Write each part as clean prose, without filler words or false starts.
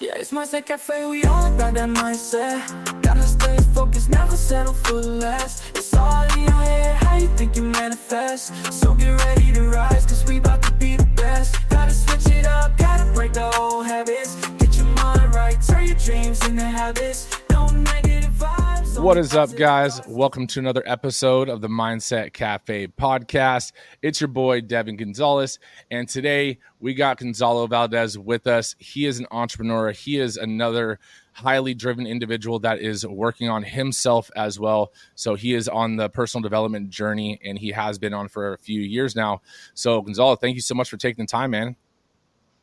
Yeah, it's mindset cafe, we all got that mindset. Gotta stay focused, never settle for less. It's all in your head, how you think you manifest. So get ready to rise, cause we about to be the best. Gotta switch it up, gotta break the old habits. Get your mind right, turn your dreams into habits. No negative vibes. What is up, guys? Welcome to another episode of the Mindset Cafe podcast. It's your boy, Devin Gonzalez, and today we got Gonzalo Valdez with us. He is an entrepreneur. He is another highly driven individual that is working on himself as well. So he is on the personal development journey, and he has been on for a few years now. So, Gonzalo, thank you so much for taking the time, man.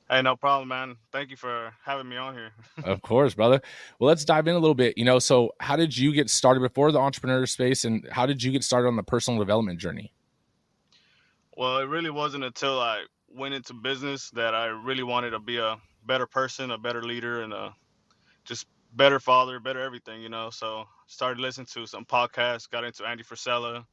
Hey, no problem, man. Thank you for having me on here. Of course, brother. Well, let's dive in a little bit. So how did you get started before the entrepreneur space, and how did you get started on the personal development journey? Well, it really wasn't until I went into business that I really wanted to be a better person, a better leader, and a just better father, better everything. So started listening to some podcasts, got into Andy Frisella,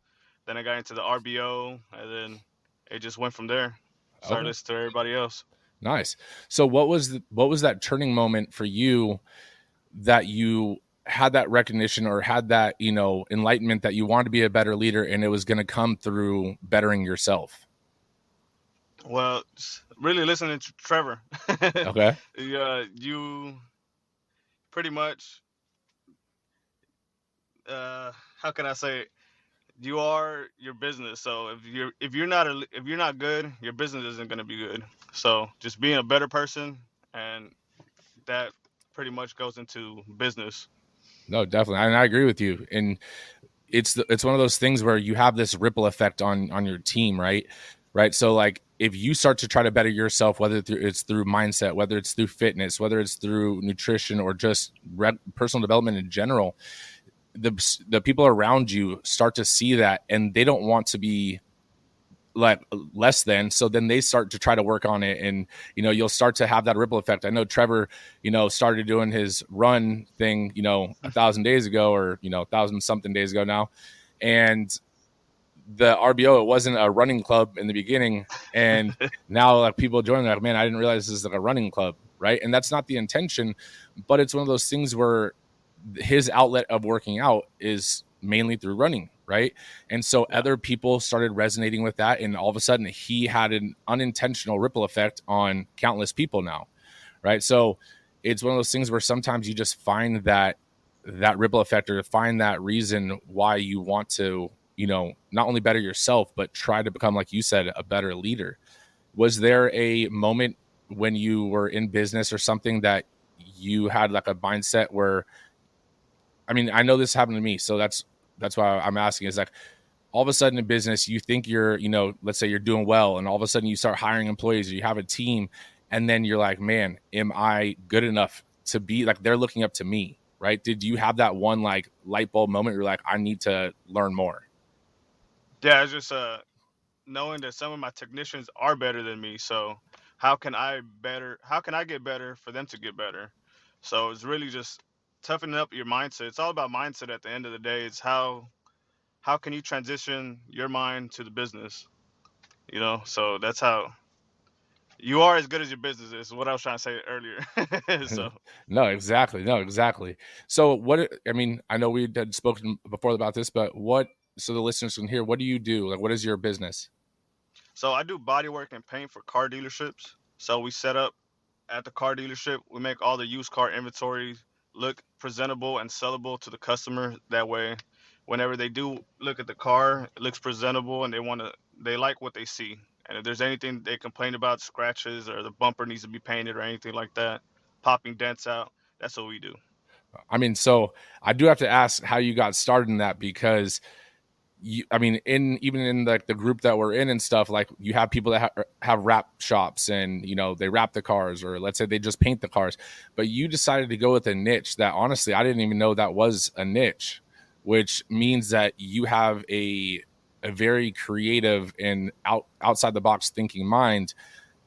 then I got into the RBO, and then it just went from there. Started Okay. listening to everybody else. Nice. So what was that turning moment for you that you had that recognition or had that, enlightenment that you wanted to be a better leader, and it was going to come through bettering yourself? Well, really listening to Trevor. Okay. Yeah, you pretty much, how can I say it? You are your business. So if you're not good, your business isn't going to be good. So just being a better person, and that pretty much goes into business. No, definitely. And I agree with you. And it's one of those things where you have this ripple effect on your team, right? Right. So like if you start to try to better yourself, whether it's through mindset, whether it's through fitness, whether it's through nutrition or just personal development in general, the people around you start to see that, and they don't want to be like less than. So then they start to try to work on it, and you'll start to have that ripple effect. I know Trevor, started doing his run thing, 1,000 days ago, or 1,000 something days ago now, and the RBO, it wasn't a running club in the beginning, and now like people join, like, man, I didn't realize this is like a running club, right? And that's not the intention, but it's one of those things where his outlet of working out is mainly through running, right? And so other people started resonating with that, and all of a sudden he had an unintentional ripple effect on countless people now, right? So it's one of those things where sometimes you just find that ripple effect, or find that reason why you want to not only better yourself, but try to become, like you said, a better leader. Was there a moment when you were in business or something that you had like a mindset where, I mean, I know this happened to me, so that's why I'm asking, is like all of a sudden in business, you think you're, let's say you're doing well, and all of a sudden you start hiring employees, or you have a team, and then you're like, man, am I good enough to be like, they're looking up to me, right? Did you have that one like light bulb moment where you're like, I need to learn more? Yeah, it's just knowing that some of my technicians are better than me. So how can I better? How can I get better for them to get better? So it's really just toughening up your mindset. It's all about mindset at the end of the day. It's how can you transition your mind to the business? So that's how you are as good as your business is what I was trying to say earlier. So No, exactly. So I mean, I know we had spoken before about this, but so the listeners can hear, what do you do? Like, what is your business? so I do bodywork and paint for car dealerships. So we set up at the car dealership. We make all the used car inventory look presentable and sellable to the customer. That way, whenever they do look at the car, it looks presentable, and they like what they see. And if there's anything they complain about, scratches or the bumper needs to be painted or anything like that, popping dents out, that's what we do. I mean, so I do have to ask how you got started in that, because I mean, even in like the group that we're in and stuff, like you have people that have wrap shops, and they wrap the cars, or let's say they just paint the cars, but you decided to go with a niche that honestly I didn't even know that was a niche, which means that you have a very creative and outside the box thinking mind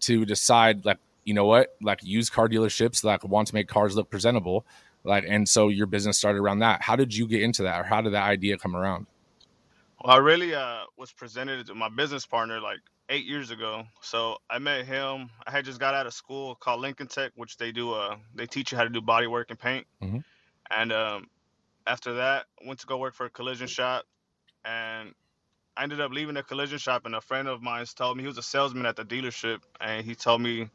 to decide, like, what, like used car dealerships like want to make cars look presentable, like, and so your business started around that. How did you get into that, or how did that idea come around? Well, I really was presented to my business partner like 8 years ago. So I met him. I had just got out of school called Lincoln Tech, which they teach you how to do body work and paint. Hmm. And after that, went to go work for a collision shop, and I ended up leaving the collision shop. And a friend of mine told me, he was a salesman at the dealership, and he told me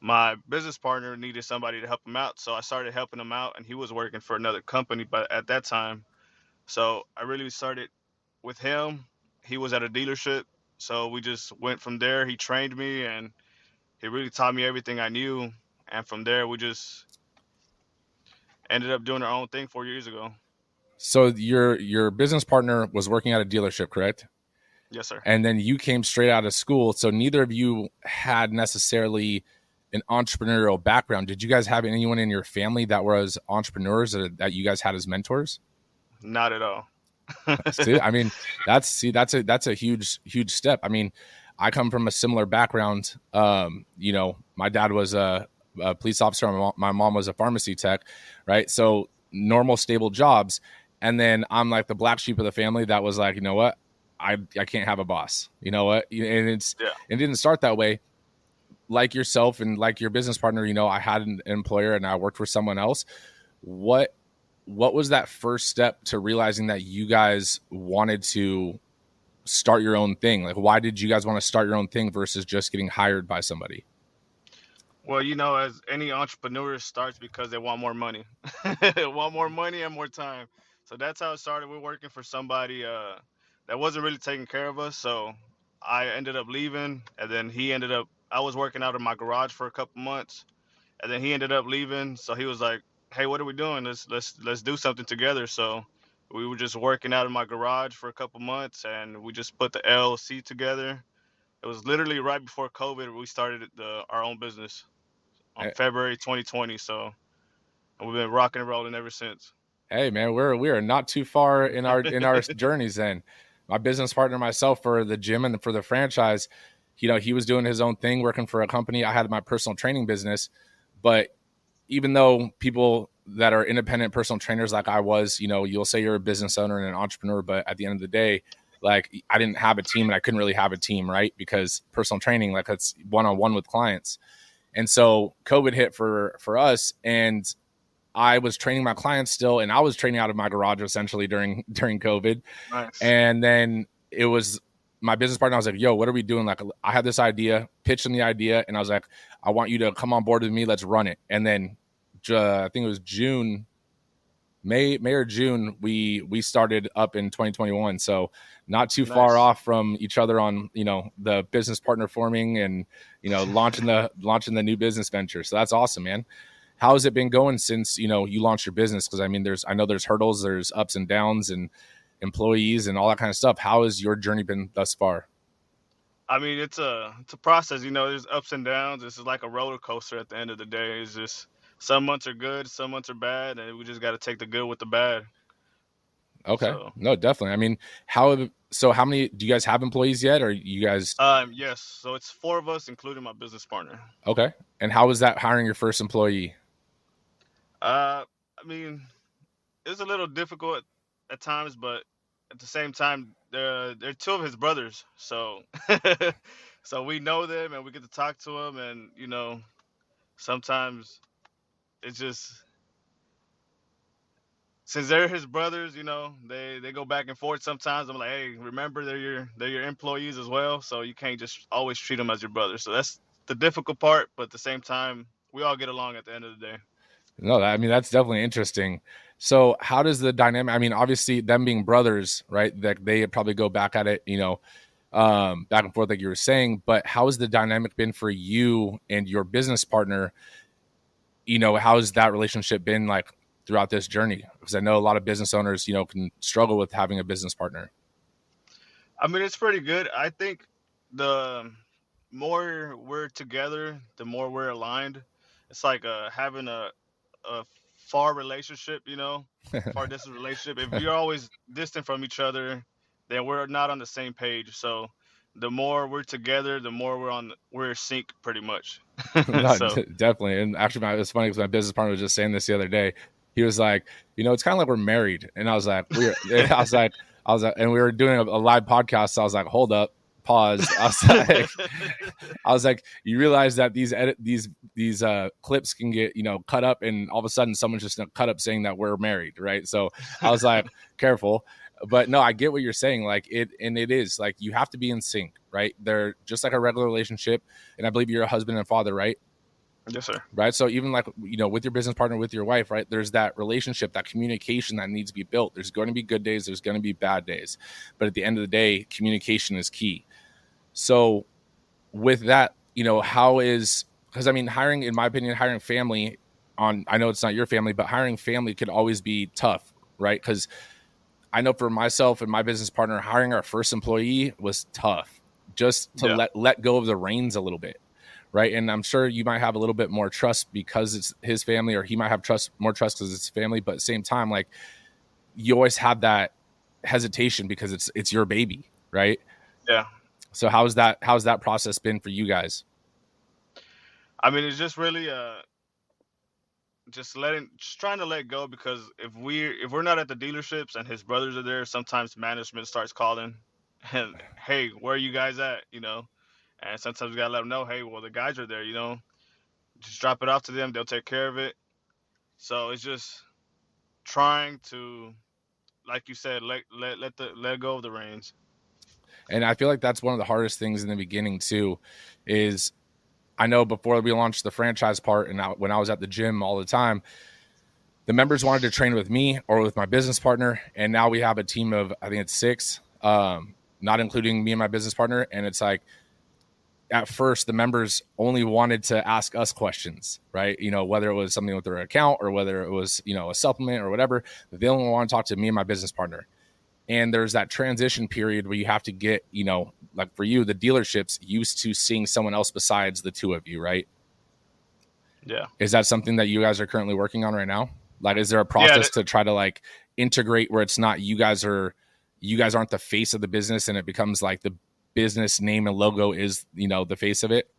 my business partner needed somebody to help him out. So I started helping him out, and he was working for another company, but at that time, so I really started with him. He was at a dealership, so we just went from there. He trained me, and he really taught me everything I knew. And from there, we just ended up doing our own thing 4 years ago. So your business partner was working at a dealership, correct? Yes, sir. And then you came straight out of school. So neither of you had necessarily an entrepreneurial background. Did you guys have anyone in your family that was entrepreneurs that you guys had as mentors? Not at all. See, I mean, that's a huge step. I mean, I come from a similar background. My dad was a police officer. My mom was a pharmacy tech, right? So normal, stable jobs. And then I'm like the black sheep of the family that was like, you know what? I can't have a boss. You know what? And Yeah. it didn't start that way. Like yourself and like your business partner, I had an employer and I worked for someone else. What was that first step to realizing that you guys wanted to start your own thing? Like, why did you guys want to start your own thing versus just getting hired by somebody? Well, as any entrepreneur starts because they want more money. They want more money and more time. So that's how it started. We're working for somebody that wasn't really taking care of us. So I ended up leaving, and then I was working out of my garage for a couple months, and then he ended up leaving. So he was like, "Hey, what are we doing? Let's do something together." So we were just working out of my garage for a couple months, and we just put the LLC together. It was literally right before COVID. We started our own business on February 2020. So we've been rocking and rolling ever since. Hey man, we are not too far in our journeys then. My business partner, myself, for the gym and for the franchise, he was doing his own thing, working for a company. I had my personal training business, but even though people that are independent personal trainers like I was, you'll say you're a business owner and an entrepreneur, but at the end of the day, like I didn't have a team and I couldn't really have a team, right? Because personal training, like that's one-on-one with clients. And so COVID hit for us, and I was training my clients still, and I was training out of my garage essentially during COVID. Nice. And then it was my business partner. I was like, yo, what are we doing? Like, I had this idea, pitched him the idea, and I was like, I want you to come on board with me. Let's run it. And then I think it was May or June, we started up in 2021. So not too far off from each other on, the business partner forming and, launching the new business venture. So that's awesome, man. How has it been going since, you launched your business? Because I know there's hurdles, there's ups and downs and employees and all that kind of stuff. How has your journey been thus far? I mean, it's a process. There's ups and downs. This is like a roller coaster. At the end of the day, it's just some months are good, some months are bad, and we just got to take the good with the bad. Okay, So, no, definitely. I mean, how many do you guys have employees yet? Or you guys? Yes. So it's 4 of us, including my business partner. Okay, and how was that hiring your first employee? I mean, it was a little difficult at times, but at the same time, they're 2 of his brothers. So, so we know them and we get to talk to them, and sometimes it's just since they're his brothers, they go back and forth. Sometimes I'm like, hey, remember they're your employees as well, so you can't just always treat them as your brother. So that's the difficult part, but at the same time, we all get along at the end of the day. No, that's definitely interesting. So how does the dynamic, I mean, obviously them being brothers, right, that they probably go back at it, back and forth like you were saying, but how has the dynamic been for you and your business partner? How has that relationship been like throughout this journey? Because I know a lot of business owners, can struggle with having a business partner. I mean, it's pretty good. I think the more we're together, the more we're aligned. It's like having a far relationship, far distance relationship. If you're always distant from each other, then we're not on the same page. So the more we're together, the more we're sync pretty much. So Definitely. And actually, it's funny because my business partner was just saying this the other day. He was like, it's kind of like we're married. And I was like, and we were doing a live podcast. So I was like, hold up. pause. I was like, you realize that these clips can get, cut up, and all of a sudden someone's just gonna cut up saying that we're married, right? So I was like, careful. But no, I get what you're saying. Like it is like you have to be in sync, right? They're just like a regular relationship. And I believe you're a husband and father, right? Yes, sir. Right. So even like, with your business partner, with your wife, right, there's that relationship, that communication that needs to be built. There's going to be good days. There's going to be bad days. But at the end of the day, communication is key. So with that, because I mean, in my opinion, hiring family I know it's not your family, but hiring family could always be tough, right? Because I know for myself and my business partner, hiring our first employee was tough, just to let go of the reins a little bit. Right. And I'm sure you might have a little bit more trust because it's his family, or he might have more trust because it's family. But at the same time, like, you always have that hesitation because it's your baby. Right. Yeah. So how's that process been for you guys? I mean, it's just really just trying to let go, because if we're not at the dealerships and his brothers are there, sometimes management starts calling and, hey, where are you guys at? And sometimes we gotta let them know, hey, well, the guys are there, just drop it off to them, they'll take care of it. So it's just trying to, like you said, let go of the reins. And I feel like that's one of the hardest things in the beginning too, is I know before we launched the franchise part, and when I was at the gym all the time, the members wanted to train with me or with my business partner. And now we have a team of, I think it's 6, not including me and my business partner. And it's like, at first, the members only wanted to ask us questions, right? Whether it was something with their account or whether it was, a supplement or whatever, they only want to talk to me and my business partner. And there's that transition period where you have to get, like for you, the dealerships used to seeing someone else besides the two of you, right? Yeah. Is that something that you guys are currently working on right now? Like, is there a process to try to like integrate where it's not you guys aren't the face of the business, and it becomes like the business name and logo is, the face of it?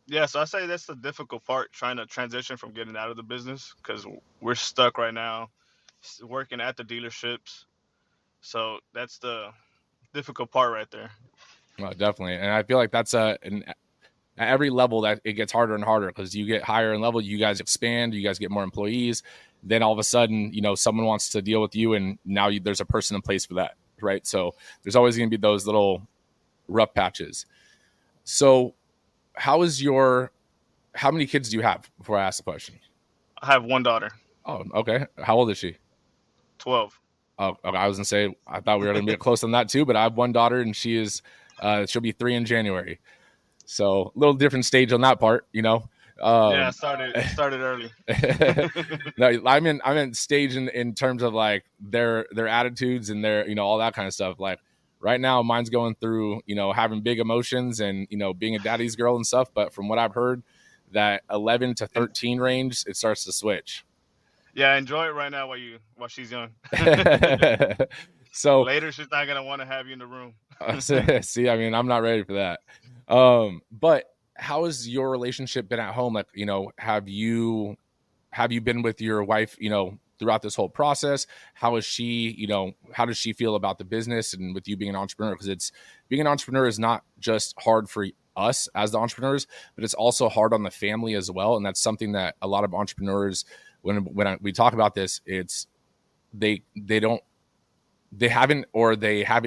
Yeah, so I say that's the difficult part, trying to transition from getting out of the business, because we're stuck right now working at the dealerships. So that's the difficult part right there. Well, definitely. And I feel like that's at every level that it gets harder and harder, because you get higher in level, you guys expand, you guys get more employees. Then all of a sudden, someone wants to deal with you, and now there's a person in place for that, right? So there's always going to be those little rough patches. So how many kids do you have, before I ask the question? I have one daughter. Oh, okay. How old is she? 12. Oh, okay. I was gonna say, I thought we were gonna be close on that too, but I have one daughter, and she'll be 3 in January. So a little different stage on that part, Yeah, I started early. No, I meant stage in terms of like their attitudes and their, all that kind of stuff. Like right now, mine's going through, having big emotions and, being a daddy's girl and stuff. But from what I've heard, that 11 to 13 range, it starts to switch. Yeah, enjoy it right now while she's young. So later, she's not gonna want to have you in the room. See, I mean, I'm not ready for that. But how has your relationship been at home? Like, have you been with your wife, throughout this whole process? How is she, how does she feel about the business and with you being an entrepreneur? Because being an entrepreneur is not just hard for us as the entrepreneurs, but it's also hard on the family as well. And that's something that a lot of entrepreneurs, when we talk about this, it's they haven't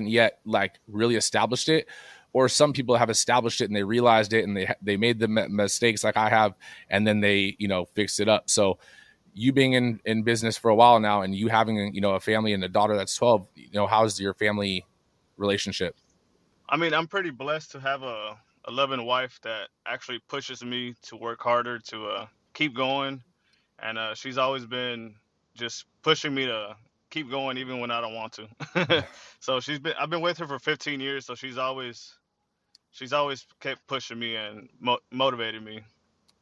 yet like really established it, or some people have established it and they realized it and they made the mistakes like I have, and then they fixed it up. So you being in business for a while now, and you having a family and a daughter that's 12, how's your family relationship? I mean, I'm pretty blessed to have a loving wife that actually pushes me to work harder, to keep going, and she's always been just pushing me to keep going even when I don't want to. So I've been with her for 15 years, so she's always kept pushing me and motivating me.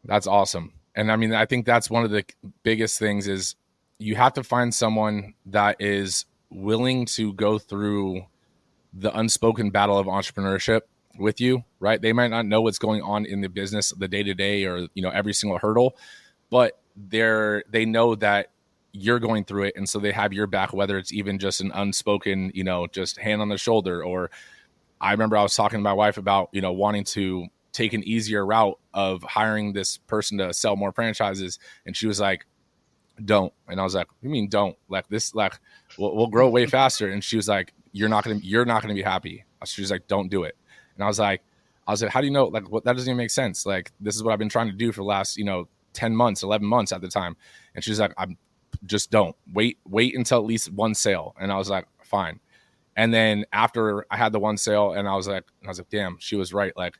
That's awesome. And I mean, I think that's one of the biggest things is you have to find someone that is willing to go through the unspoken battle of entrepreneurship with you, right? They might not know what's going on in the business, the day-to-day, or, every single hurdle, but they know that you're going through it. And so they have your back, whether it's even just an unspoken, just hand on the shoulder, or I remember I was talking to my wife about, you know, wanting to take an easier route of hiring this person to sell more franchises. And she was like, don't. And I was like, what do you mean don't? Like this, like we'll grow way faster. And she was like, you're not going to be happy. She was like, don't do it. And I was like, how do you know? Like, what, that doesn't even make sense. Like, this is what I've been trying to do for the last, you know, 10 months, 11 months at the time. And she's like, I'm just don't wait until at least one sale. And I was like, fine. And then after I had the one sale and I was like, damn, she was right. Like,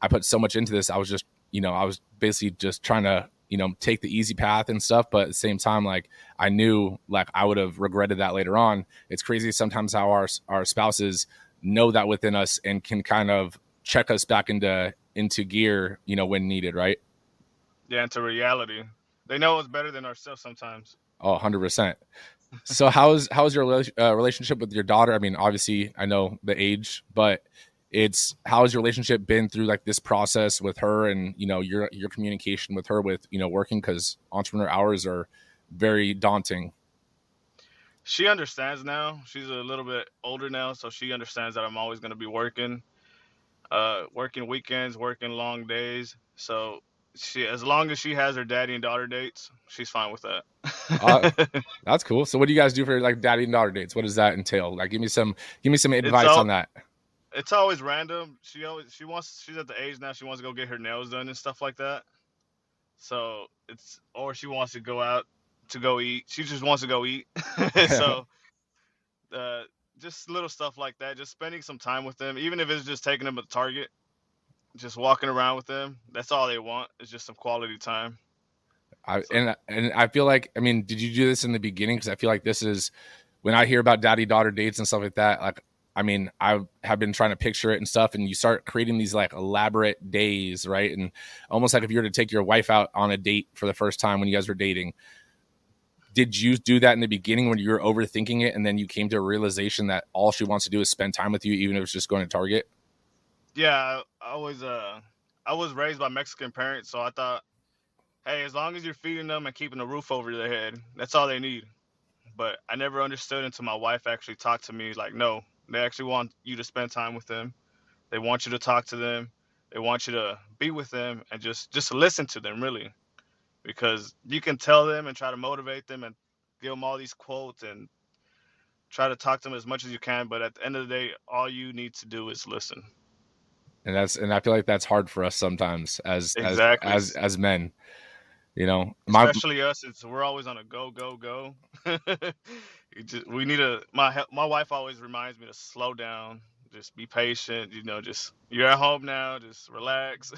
I put so much into this. I was just, you know, I was basically just trying to, you know, take the easy path and stuff. But at the same time, like, I knew like I would have regretted that later on. It's crazy sometimes how our spouses know that within us and can kind of check us back into gear, you know, when needed. Right. Yeah, into reality. They know it's better than ourselves sometimes. Oh, 100%. So how's your relationship with your daughter? I mean, obviously I know the age, but how's your relationship been through like this process with her, and, you know, your communication with her with, you know, working, because entrepreneur hours are very daunting. She understands now. She's a little bit older now, so she understands that I'm always going to be working, working weekends, working long days. So as long as she has her daddy and daughter dates, she's fine with Uh, that. that's cool. So what do you guys do for like daddy and daughter dates? What does that entail? Like, give me some it's advice all on that. it's always random. She's at the age now she wants to go get her nails done and stuff like that. So or she wants to go out to go eat. She just wants to go eat. So uh, just little stuff like that. Just spending some time with them, even if it's just taking them to Target, just walking around with them. That's all they want. Is just some quality time. So, And I feel like, I mean, did you do this in the beginning? Because I feel like this is when I hear about daddy daughter dates and stuff like that. Like, I mean, I have been trying to picture it and stuff, and you start creating these like elaborate days, right? And almost like if you were to take your wife out on a date for the first time when you guys were dating, did you do that in the beginning when you were overthinking it, and then you came to a realization that all she wants to do is spend time with you, even if it's just going to Target? yeah, I was raised by Mexican parents, so I thought, hey, as long as you're feeding them and keeping a roof over their head, that's all they need. But I never understood until my wife actually talked to me. Like, no, they actually want you to spend time with them. They want you to talk to them. They want you to be with them and just listen to them, really, because you can tell them and try to motivate them and give them all these quotes and try to talk to them as much as you can. But at the end of the day, all you need to do is listen. And I feel like that's hard for us sometimes Exactly. as men. You know, Especially us, we're always on a go go go. We need my wife always reminds me to slow down, just be patient. You know, just you're at home now, just relax.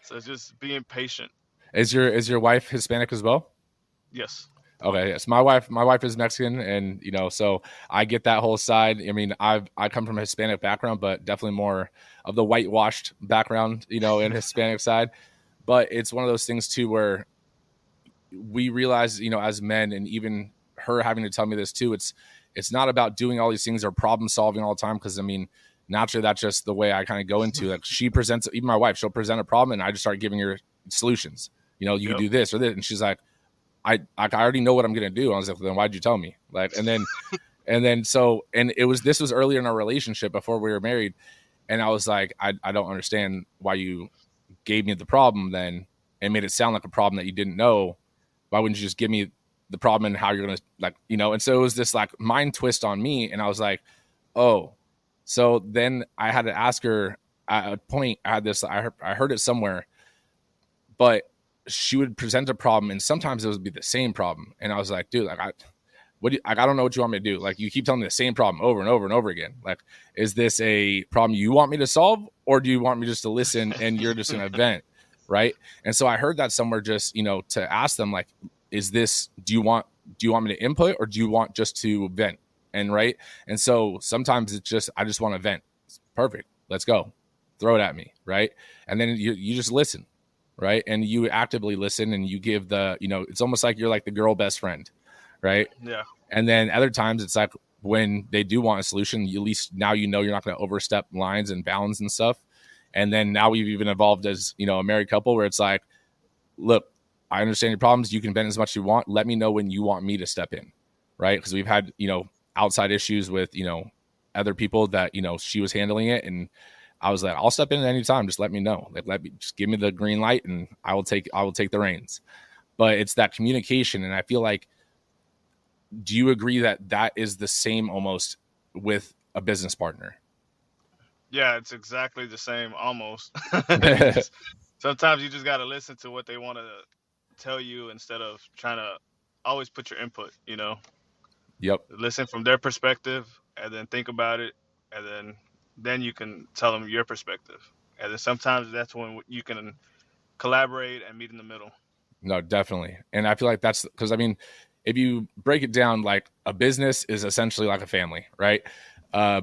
So just being patient. is your wife Hispanic as well? Yes. Okay, yes. My wife is Mexican, and, you know, so I get that whole side. I mean, I come from a Hispanic background, but definitely more of the whitewashed background, you know, in Hispanic side. But it's one of those things too where we realize, you know, as men, and even her having to tell me this too, it's not about doing all these things or problem solving all the time. Because I mean, naturally, that's just the way I kind of go into. Like, she presents, even my wife, she'll present a problem, and I just start giving her solutions. You know, you can do this or this, and she's like, I already know what I'm gonna do. I was like, then why'd you tell me? Like, and then this was earlier in our relationship before we were married, and I was like, I don't understand why you gave me the problem then and made it sound like a problem that you didn't know. Why wouldn't you just give me the problem and how you're gonna, like, you know? And so it was this like mind twist on me, and I was like, oh. So then I had to ask her at a point. I heard it somewhere, but she would present a problem, and sometimes it would be the same problem. And I was like, dude, like, I don't know what you want me to do. Like, you keep telling me the same problem over and over and over again. Like, is this a problem you want me to solve, or do you want me just to listen and you're just going to vent? Right. And so I heard that somewhere, just, you know, to ask them, like, do you want me to input, or do you want just to vent? And right. And so sometimes it's just, I just want to vent. It's perfect. Let's go. Throw it at me. Right. And then you just listen. Right. And you actively listen, and you give it's almost like you're like the girl best friend. Right. Yeah. And then other times it's like when they do want a solution, at least now you know you're not going to overstep lines and bounds and stuff. And then now we've even evolved as, you know, a married couple, where it's like, look, I understand your problems. You can vent as much as you want. Let me know when you want me to step in. Right. Because we've had, you know, outside issues with, you know, other people that, you know, she was handling it. And I was like, I'll step in at any time. Just let me know. Like, just give me the green light and I will take the reins. But it's that communication. And I feel like, do you agree that that is the same almost with a business partner? Yeah, it's exactly the same almost. You just sometimes you just got to listen to what they want to tell you instead of trying to always put your input, you know. Yep. Listen from their perspective and then think about it and then you can tell them your perspective. And then sometimes that's when you can collaborate and meet in the middle. No, definitely. And I feel like that's because, I mean, if you break it down, like a business is essentially like a family, right?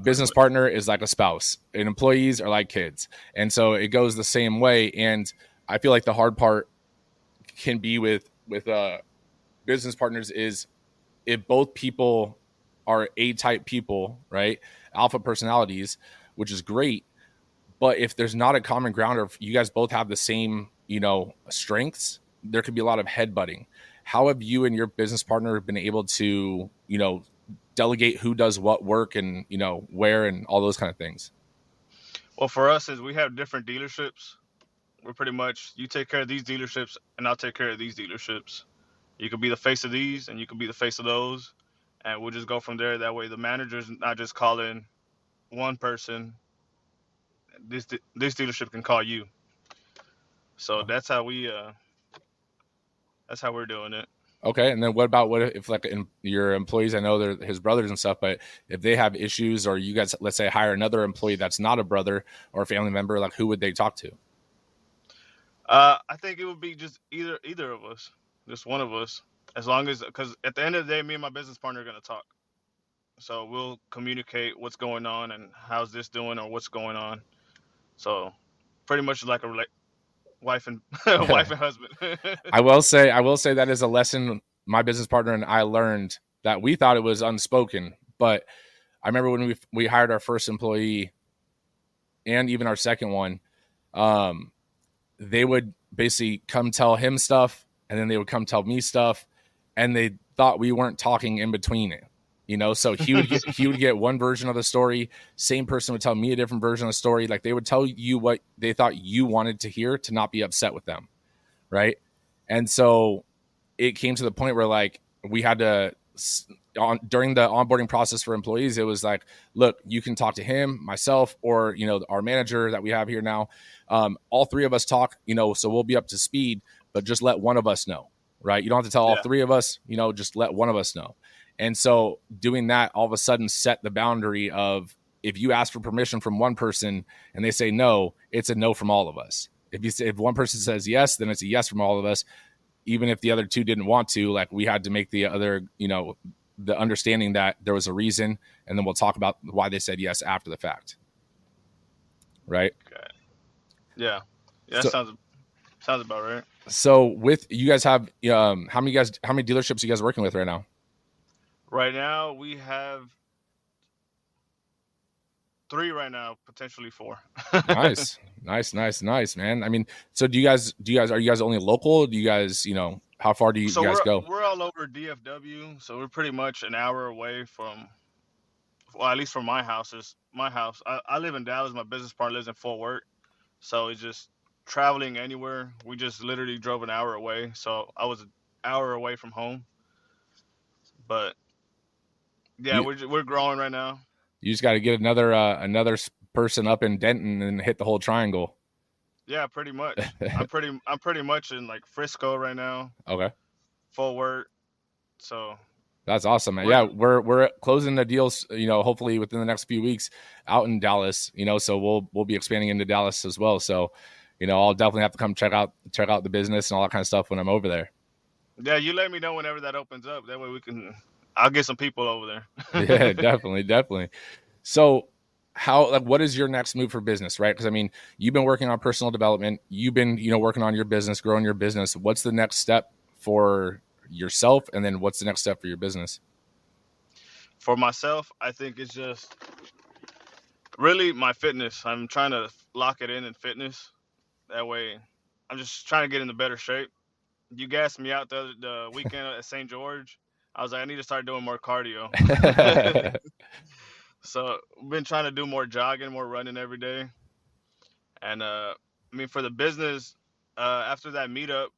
Business partner is like a spouse, and employees are like kids. And so it goes the same way. And I feel like the hard part can be with business partners is if both people are A-type people, right? Alpha personalities, which is great. But if there's not a common ground, or if you guys both have the same, you know, strengths, there could be a lot of headbutting. How have you and your business partner been able to, you know, delegate who does what work and, you know, where and all those kind of things? Well, for us, is we have different dealerships. We're pretty much, you take care of these dealerships and I'll take care of these dealerships. You could be the face of these and you could be the face of those. And we'll just go from there. That way the manager's not just calling one person. This dealership can call you. So that's how we're doing it. Okay. And then what if like your employees, I know they're his brothers and stuff, but if they have issues, or you guys, let's say, hire another employee that's not a brother or a family member, like who would they talk to? I think it would be just either of us, just one of us, as long as, because at the end of the day, me and my business partner are gonna talk. So we'll communicate what's going on and how's this doing or what's going on. So pretty much like a wife and wife and husband. I will say that is a lesson my business partner and I learned, that we thought it was unspoken, but I remember when we hired our first employee and even our second one, they would basically come tell him stuff, and then they would come tell me stuff, and they thought we weren't talking in between it, you know. So he would get one version of the story. Same person would tell me a different version of the story. Like, they would tell you what they thought you wanted to hear to not be upset with them, right? And so it came to the point where, like, we had to, during the onboarding process for employees, it was like, look, you can talk to him, myself, or, you know, our manager that we have here now. All three of us talk, you know, so we'll be up to speed, but just let one of us know, right? You don't have to tell all three of us, you know, just let one of us know. And so doing that all of a sudden set the boundary of, if you ask for permission from one person and they say no, it's a no from all of us. If one person says yes, then it's a yes from all of us. Even if the other two didn't want to, like, we had to make the other, you know, the understanding that there was a reason, and then we'll talk about why they said yes after the fact. Right? Okay. Yeah. Yeah, So, that sounds about right. So with you guys have how many dealerships are you guys working with right now? Right now we have 3 right now, potentially 4. Nice, man. I mean, so are you guys only local? Do you guys, you know, how far do you guys go? We're all over DFW, so we're pretty much an hour away from, well, at least from my house. I live in Dallas. My business partner lives in Fort Worth, so it's just traveling anywhere. We just literally drove an hour away, so I was an hour away from home. But yeah, we're growing right now. You just got to get another person up in Denton and hit the whole triangle. Yeah, pretty much. I'm pretty much in like Frisco right now. Okay. Fort Worth. So that's awesome, man. Yeah, we're closing the deals, you know, hopefully within the next few weeks out in Dallas, you know, so we'll be expanding into Dallas as well. So, you know, I'll definitely have to come check out the business and all that kind of stuff when I'm over there. Yeah, you let me know whenever that opens up. That way I'll get some people over there. Yeah, definitely. So what is your next move for business, right? Because I mean, you've been working on personal development. You've been, you know, working on your business, growing your business. What's the next step for yourself? And then what's the next step for your business? For myself, I think it's just really my fitness. I'm trying to lock it in fitness. That way, I'm just trying to get into better shape. You gassed me out the weekend at St. George. I was like, I need to start doing more cardio. So we've been trying to do more jogging, more running every day. And I mean, for the business, after that meetup,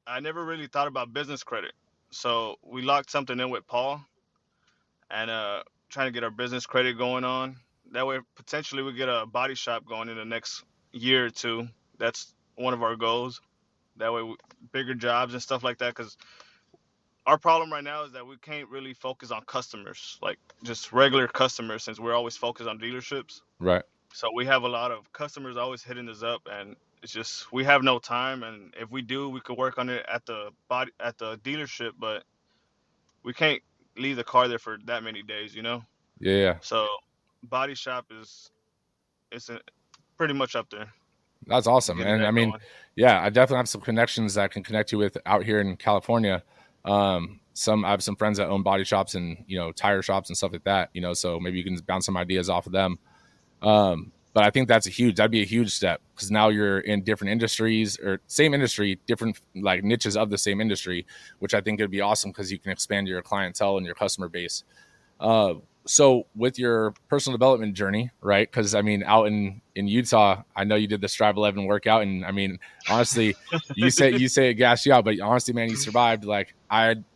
I never really thought about business credit. So we locked something in with Paul, and trying to get our business credit going on. That way, potentially, we get a body shop going in the next year or two. That's one of our goals. That way, bigger jobs and stuff like that. Because our problem right now is that we can't really focus on customers, like just regular customers, since we're always focused on dealerships. Right. So we have a lot of customers always hitting us up, and it's just we have no time. And if we do, we could work on it at the dealership, but we can't leave the car there for that many days, you know. Yeah. Yeah. So body shop is pretty much up there. That's awesome. Getting And I that mean, going. yeah, I definitely have some connections that I can connect you with out here in California. I have some friends that own body shops and, tire shops and stuff like that, so maybe you can bounce some ideas off of them. But I think that'd be a huge step, because now you're in different industries, or same industry, different like niches of the same industry, which I think would be awesome because you can expand your clientele and your customer base. So with your personal development journey, right? Because I mean, out in Utah, I know you did the Strive 11 workout, and I mean, honestly, you say it gassed you out, but honestly, man, you survived. Like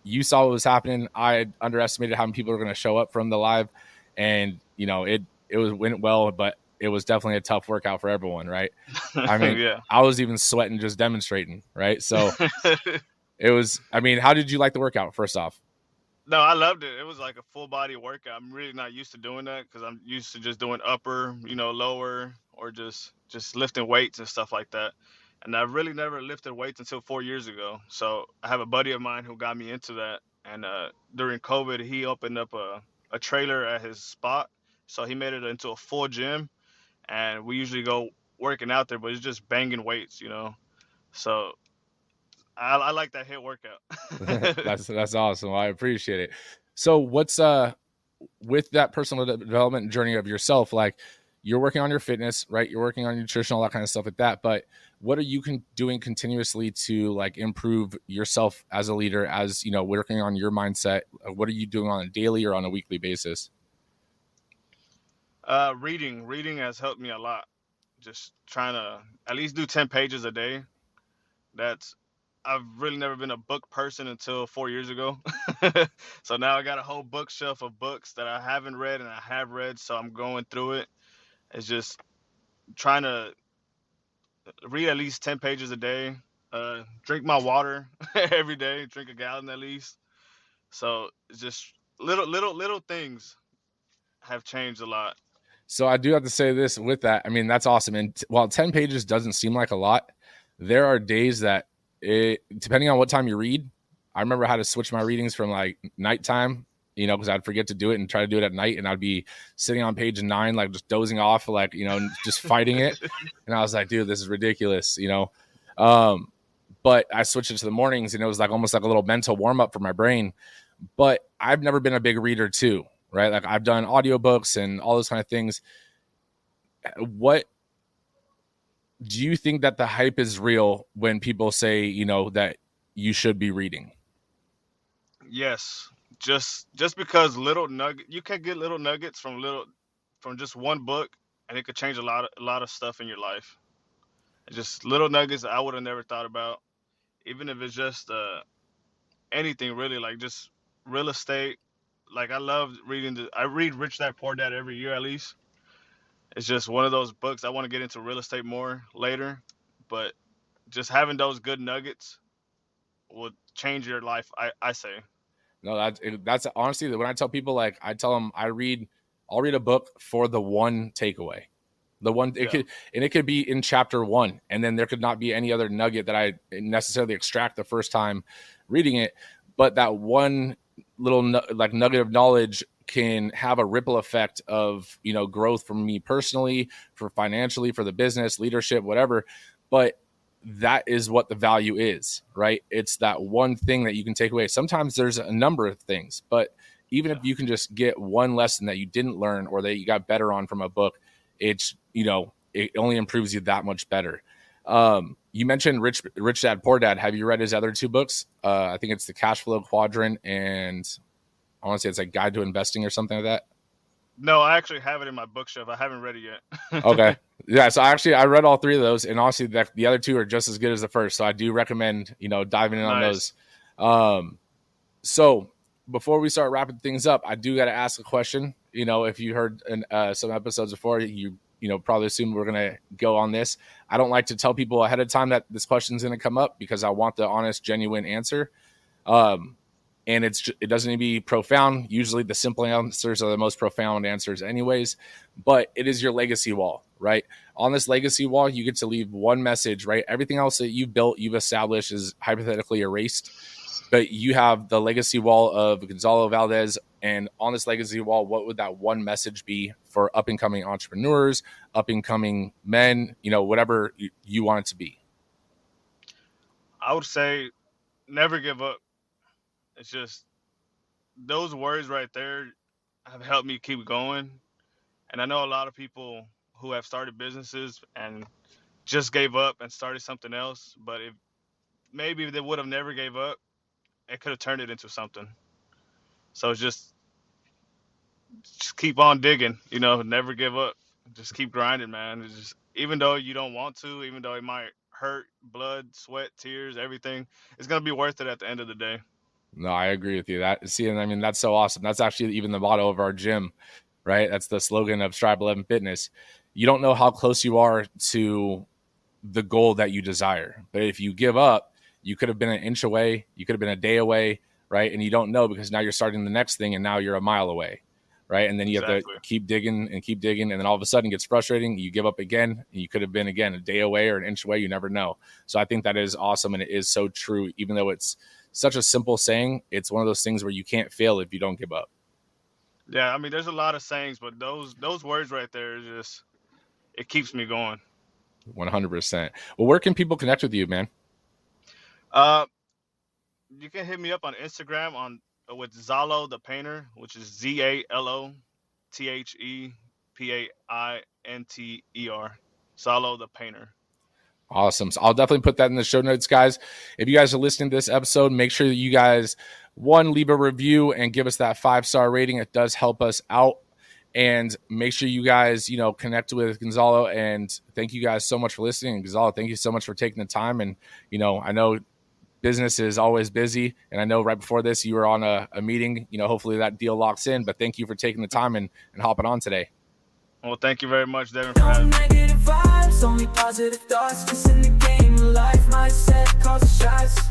you saw what was happening. I underestimated how many people were going to show up from the live, and went well, but it was definitely a tough workout for everyone, right? I mean, Yeah. I was even sweating just demonstrating, right? So it was. I mean, how did you like the workout? First off. No, I loved it. It was like a full body workout. I'm really not used to doing that because I'm used to just doing upper, lower, or just lifting weights and stuff like that. And I really never lifted weights until 4 years ago. So I have a buddy of mine who got me into that. And during COVID, he opened up a trailer at his spot. So he made it into a full gym. And we usually go working out there, but it's just banging weights, So I like that hit workout. That's awesome. I appreciate it. So what's with that personal development journey of yourself, like you're working on your fitness, right? You're working on nutrition, all that kind of stuff like that. But what are you doing continuously to like improve yourself as a leader, as working on your mindset? What are you doing on a daily or on a weekly basis? Reading has helped me a lot. Just trying to at least do 10 pages a day. That's I've really never been a book person until 4 years ago. So now I got a whole bookshelf of books that I haven't read and I have read, so I'm going through it. It's just trying to read at least 10 pages a day. Drink my water every day, drink a gallon at least. So it's just little things have changed a lot. So I do have to say this with that. I mean, that's awesome. And while 10 pages doesn't seem like a lot, there are days that depending on what time you read, I remember how to switch my readings from like nighttime, because I'd forget to do it and try to do it at night. And I'd be sitting on page 9, like just dozing off, like, just fighting it. And I was like, dude, this is ridiculous, but I switched it to the mornings, and it was like almost like a little mental warm up for my brain. But I've never been a big reader too, right? Like I've done audiobooks and all those kind of things. What do you think that the hype is real when people say, that you should be reading? Yes, just because you can get little nuggets from just one book, and it could change a lot of stuff in your life. Just little nuggets I would have never thought about, even if it's just anything really, like just real estate. Like I love I read Rich Dad Poor Dad every year at least. It's just one of those books. I want to get into real estate more later, but just having those good nuggets will change your life. I say. No, that's honestly, when I tell people, like I tell them I'll read a book for the one takeaway. It could be in chapter 1, and then there could not be any other nugget that I necessarily extract the first time reading it, but that one little nugget of knowledge can have a ripple effect of growth for me personally, for financially, for the business, leadership, whatever. But that is what the value is, right? It's that one thing that you can take away. Sometimes there's a number of things, but even if you can just get one lesson that you didn't learn or that you got better on from a book, it's it only improves you that much better. You mentioned Rich Dad Poor Dad. Have you read his other 2 books? I think it's the Cash Flow Quadrant, and I want to say it's like Guide to Investing or something like that. No, I actually have it in my bookshelf. I haven't read it yet. Okay. Yeah. So I read all three of those, and honestly, the other two are just as good as the first. So I do recommend, diving in on those. Nice. So before we start wrapping things up, I do got to ask a question. If you heard some episodes before, you probably assume we're going to go on this. I don't like to tell people ahead of time that this question's going to come up because I want the honest, genuine answer. And it doesn't need to be profound. Usually the simple answers are the most profound answers anyways, but it is your legacy wall, right? On this legacy wall, you get to leave one message, right? Everything else that you've built, you've established is hypothetically erased, but you have the legacy wall of Gonzalo Valdez. And on this legacy wall, what would that one message be for up and coming entrepreneurs, up and coming men, whatever you want it to be? I would say never give up. It's just those words right there have helped me keep going. And I know a lot of people who have started businesses and just gave up and started something else. But if maybe they would have never gave up, it could have turned it into something. So it's just keep on digging, never give up. Just keep grinding, man. It's just even though you don't want to, even though it might hurt, blood, sweat, tears, everything, it's gonna be worth it at the end of the day. No, I agree with you. And that's so awesome. That's actually even the motto of our gym, right? That's the slogan of Strive 11 Fitness. You don't know how close you are to the goal that you desire. But if you give up, you could have been an inch away. You could have been a day away, right? And you don't know because now you're starting the next thing and now you're a mile away, right? And then you have to keep digging. And then all of a sudden it gets frustrating. You give up again. And you could have been, again, a day away or an inch away. You never know. So I think that is awesome. And it is so true, even though it's such a simple saying. It's one of those things where you can't fail if you don't give up. Yeah, I mean, there's a lot of sayings, but those words right there, it keeps me going. 100%. Well, where can people connect with you, man? You can hit me up on Instagram with Zalo the Painter, which is ZaloThePainter. Zalo the Painter. Awesome. So I'll definitely put that in the show notes, guys. If you guys are listening to this episode, make sure that you guys, leave a review and give us that 5-star rating. It does help us out. And make sure you guys, connect with Gonzalo. And thank you guys so much for listening. And Gonzalo, thank you so much for taking the time. And, I know business is always busy. And I know right before this, you were on a meeting. Hopefully that deal locks in. But thank you for taking the time and hopping on today. Well, thank you very much, Devin, for having me. Negative vibes, only positive thoughts. Just in the game of life, mindset causes shots.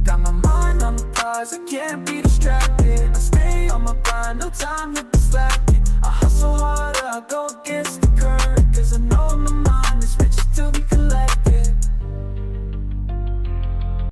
Got my mind on the prize, I can't be distracted. I stay on my grind, no time to